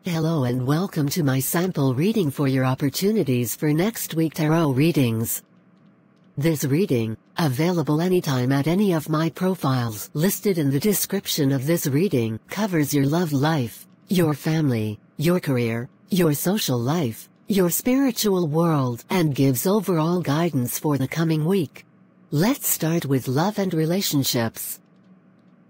Hello and welcome to my sample reading for your opportunities for next week tarot readings. This reading, available anytime at any of my profiles listed in the description of this reading, covers your love life, your family, your career, your social life, your spiritual world, and gives overall guidance for the coming week. Let's start with love and relationships.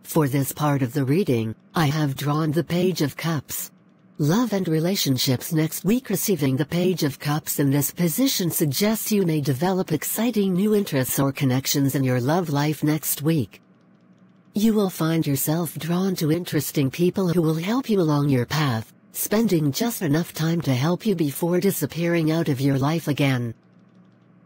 For this part of the reading, I have drawn the Page of Cups. Love and relationships next week. Receiving the Page of Cups in this position suggests you may develop exciting new interests or connections in your love life next week. You will find yourself drawn to interesting people who will help you along your path, spending just enough time to help you before disappearing out of your life again.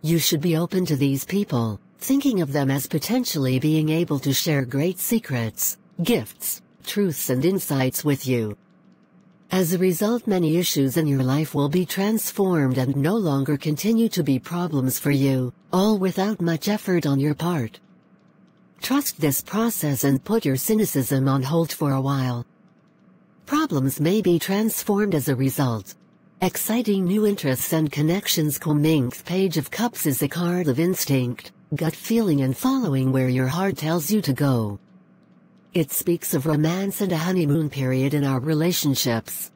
You should be open to these people, thinking of them as potentially being able to share great secrets, gifts, truths and insights with you. As a result, many issues in your life will be transformed and no longer continue to be problems for you, all without much effort on your part. Trust this process and put your cynicism on hold for a while. Problems may be transformed as a result. Exciting new interests and connections coming. Page of Cups is a card of instinct, gut feeling and following where your heart tells you to go. It speaks of romance and a honeymoon period in our relationships.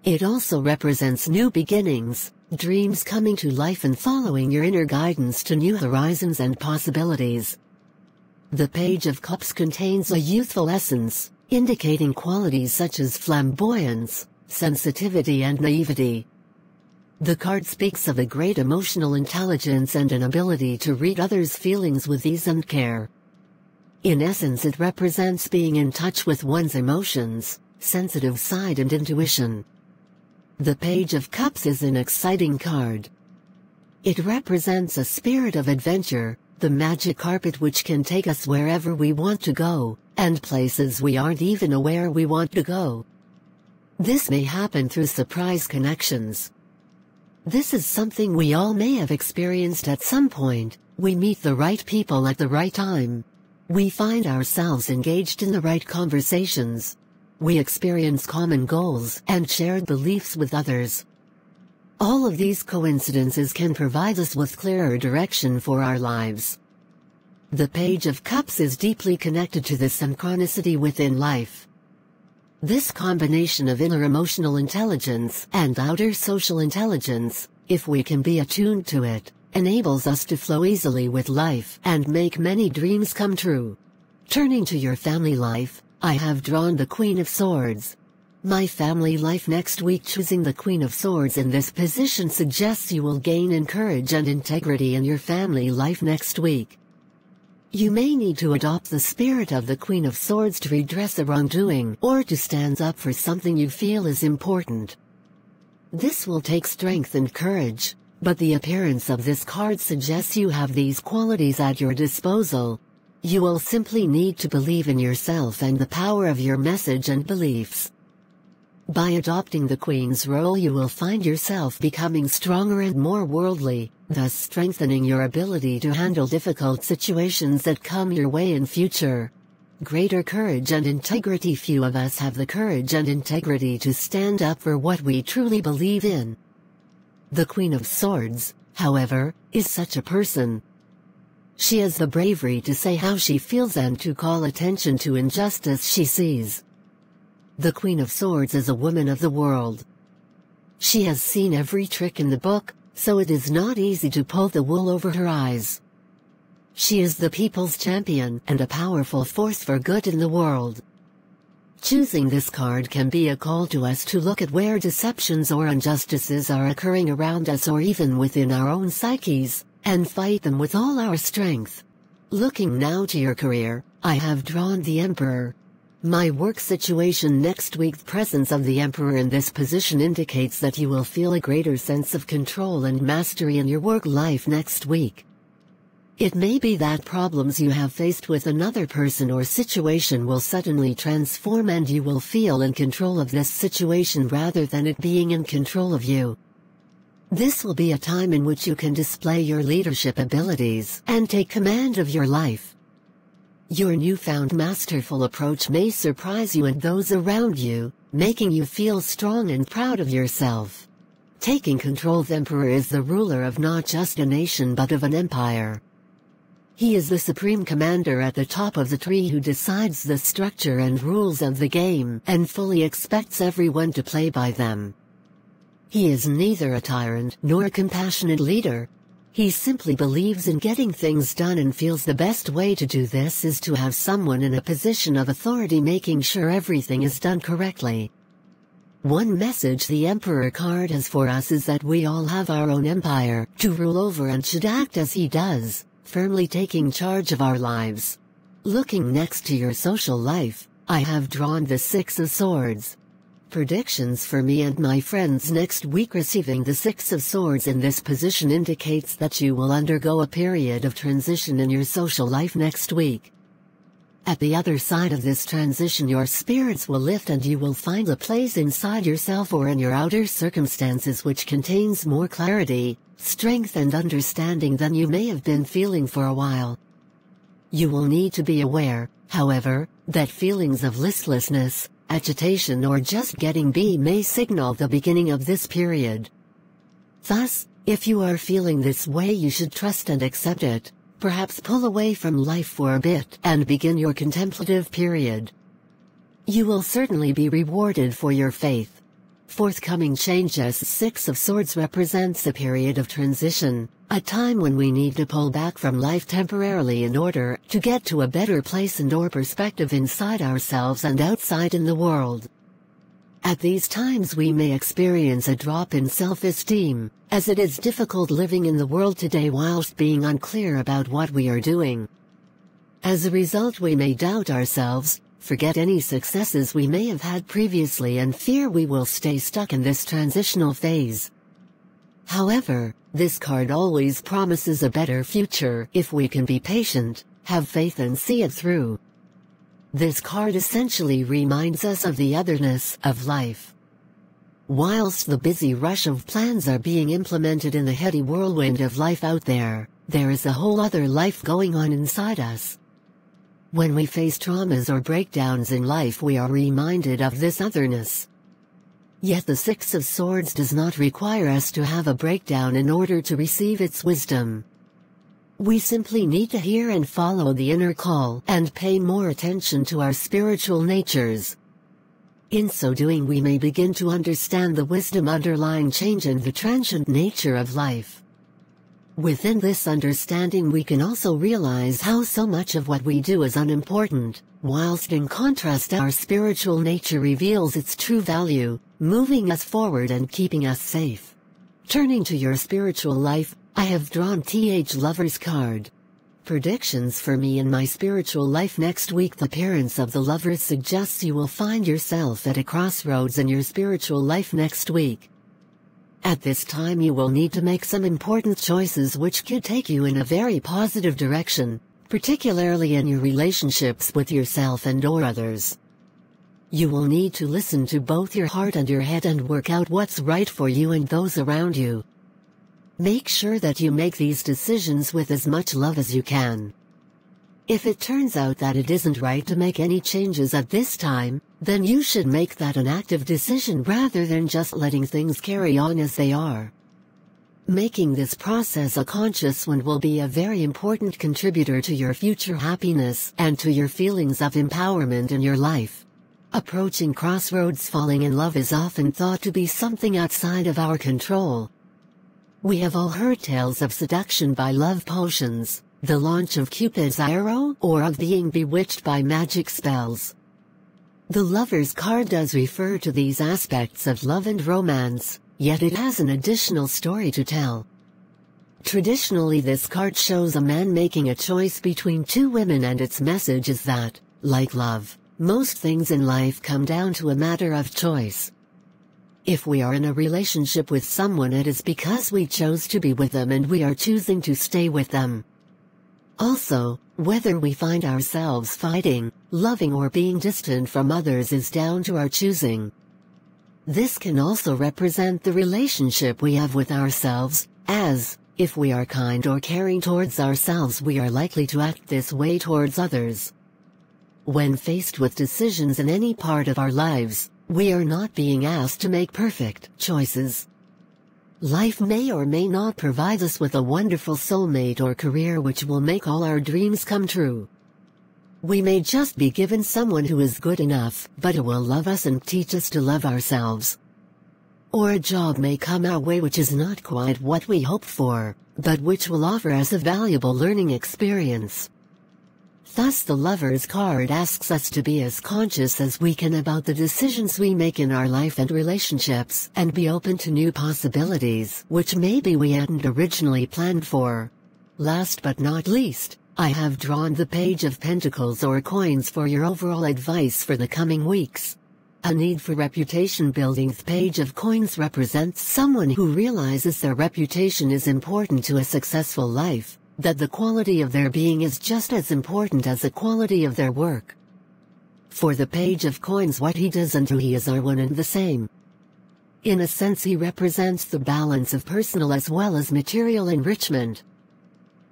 It also represents new beginnings, dreams coming to life and following your inner guidance to new horizons and possibilities. The Page of Cups contains a youthful essence, indicating qualities such as flamboyance, sensitivity and naivety. The card speaks of a great emotional intelligence and an ability to read others' feelings with ease and care. In essence, it represents being in touch with one's emotions, sensitive side and intuition. The Page of Cups is an exciting card. It represents a spirit of adventure, the magic carpet which can take us wherever we want to go, and places we aren't even aware we want to go. This may happen through surprise connections. This is something we all may have experienced at some point. We meet the right people at the right time. We find ourselves engaged in the right conversations. We experience common goals and shared beliefs with others. All of these coincidences can provide us with clearer direction for our lives. The Page of Cups is deeply connected to the synchronicity within life. This combination of inner emotional intelligence and outer social intelligence, if we can be attuned to it, enables us to flow easily with life and make many dreams come true. Turning to your family life, I have drawn the Queen of Swords. My family life next week. Choosing the Queen of Swords in this position suggests you will gain in courage and integrity in your family life next week. You may need to adopt the spirit of the Queen of Swords to redress a wrongdoing or to stand up for something you feel is important. This will take strength and courage. But the appearance of this card suggests you have these qualities at your disposal. You will simply need to believe in yourself and the power of your message and beliefs. By adopting the Queen's role, you will find yourself becoming stronger and more worldly, thus strengthening your ability to handle difficult situations that come your way in future. Greater courage and integrity. Few of us have the courage and integrity to stand up for what we truly believe in. The Queen of Swords, however, is such a person. She has the bravery to say how she feels and to call attention to injustice she sees. The Queen of Swords is a woman of the world. She has seen every trick in the book, so it is not easy to pull the wool over her eyes. She is the people's champion and a powerful force for good in the world. Choosing this card can be a call to us to look at where deceptions or injustices are occurring around us or even within our own psyches, and fight them with all our strength. Looking now to your career, I have drawn the Emperor. My work situation next week. The presence of the Emperor in this position indicates that you will feel a greater sense of control and mastery in your work life next week. It may be that problems you have faced with another person or situation will suddenly transform and you will feel in control of this situation rather than it being in control of you. This will be a time in which you can display your leadership abilities and take command of your life. Your newfound masterful approach may surprise you and those around you, making you feel strong and proud of yourself. Taking control, the Emperor is the ruler of not just a nation but of an empire. He is the supreme commander at the top of the tree who decides the structure and rules of the game and fully expects everyone to play by them. He is neither a tyrant nor a compassionate leader. He simply believes in getting things done and feels the best way to do this is to have someone in a position of authority making sure everything is done correctly. One message the Emperor card has for us is that we all have our own empire to rule over and should act as he does, firmly taking charge of our lives. Looking next to your social life, I have drawn the Six of Swords. Predictions for me and my friends next week. Receiving the Six of Swords in this position indicates that you will undergo a period of transition in your social life next week. At the other side of this transition, your spirits will lift and you will find a place inside yourself or in your outer circumstances which contains more clarity, strength and understanding than you may have been feeling for a while. You will need to be aware, however, that feelings of listlessness, agitation or just getting by may signal the beginning of this period. Thus, if you are feeling this way, you should trust and accept it. Perhaps pull away from life for a bit and begin your contemplative period. You will certainly be rewarded for your faith. Forthcoming changes. Six of Swords represents a period of transition, a time when we need to pull back from life temporarily in order to get to a better place and/or perspective inside ourselves and outside in the world. At these times we may experience a drop in self-esteem, as it is difficult living in the world today whilst being unclear about what we are doing. As a result, we may doubt ourselves, forget any successes we may have had previously and fear we will stay stuck in this transitional phase. However, this card always promises a better future if we can be patient, have faith and see it through. This card essentially reminds us of the otherness of life. Whilst the busy rush of plans are being implemented in the heady whirlwind of life out there, there is a whole other life going on inside us. When we face traumas or breakdowns in life, we are reminded of this otherness. Yet the Six of Swords does not require us to have a breakdown in order to receive its wisdom. We simply need to hear and follow the inner call and pay more attention to our spiritual natures. In so doing, we may begin to understand the wisdom underlying change and the transient nature of life. Within this understanding, we can also realize how so much of what we do is unimportant, whilst in contrast our spiritual nature reveals its true value, moving us forward and keeping us safe. Turning to your spiritual life, I have drawn the Lover's card. Predictions for me in my spiritual life next week. The appearance of the Lovers suggests you will find yourself at a crossroads in your spiritual life next week. At this time you will need to make some important choices which could take you in a very positive direction, particularly in your relationships with yourself and/or others. You will need to listen to both your heart and your head and work out what's right for you and those around you. Make sure that you make these decisions with as much love as you can. If it turns out that it isn't right to make any changes at this time, then you should make that an active decision rather than just letting things carry on as they are. Making this process a conscious one will be a very important contributor to your future happiness and to your feelings of empowerment in your life. Approaching crossroads. Falling in love is often thought to be something outside of our control. We have all heard tales of seduction by love potions, the launch of Cupid's arrow, or of being bewitched by magic spells. The Lover's card does refer to these aspects of love and romance, yet it has an additional story to tell. Traditionally, this card shows a man making a choice between two women, and its message is that, like love, most things in life come down to a matter of choice. If we are in a relationship with someone, it is because we chose to be with them and we are choosing to stay with them. Also, whether we find ourselves fighting, loving or being distant from others is down to our choosing. This can also represent the relationship we have with ourselves, as, if we are kind or caring towards ourselves, we are likely to act this way towards others. When faced with decisions in any part of our lives, we are not being asked to make perfect choices. Life may or may not provide us with a wonderful soulmate or career which will make all our dreams come true. We may just be given someone who is good enough, but who will love us and teach us to love ourselves. Or a job may come our way which is not quite what we hoped for, but which will offer us a valuable learning experience. Thus the Lover's card asks us to be as conscious as we can about the decisions we make in our life and relationships, and be open to new possibilities which maybe we hadn't originally planned for. Last but not least, I have drawn the Page of Pentacles or coins for your overall advice for the coming weeks. A need for reputation building. The Page of Coins represents someone who realizes their reputation is important to a successful life, that the quality of their being is just as important as the quality of their work. For the Page of Coins, what he does and who he is are one and the same. In a sense, he represents the balance of personal as well as material enrichment.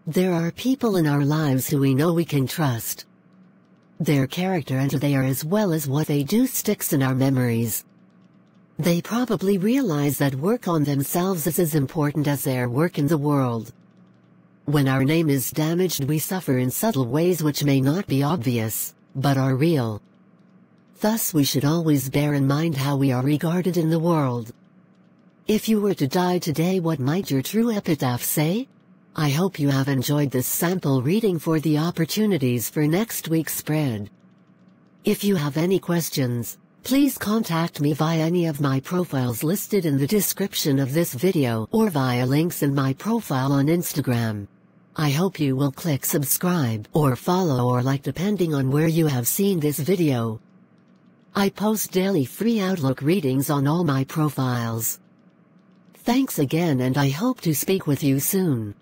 There are people in our lives who we know we can trust. Their character and who they are as well as what they do sticks in our memories. They probably realize that work on themselves is as important as their work in the world. When our name is damaged, we suffer in subtle ways which may not be obvious, but are real. Thus we should always bear in mind how we are regarded in the world. If you were to die today, what might your true epitaph say? I hope you have enjoyed this sample reading for the opportunities for next week's spread. If you have any questions, please contact me via any of my profiles listed in the description of this video or via links in my profile on Instagram. I hope you will click subscribe or follow or like depending on where you have seen this video. I post daily free Outlook readings on all my profiles. Thanks again, and I hope to speak with you soon.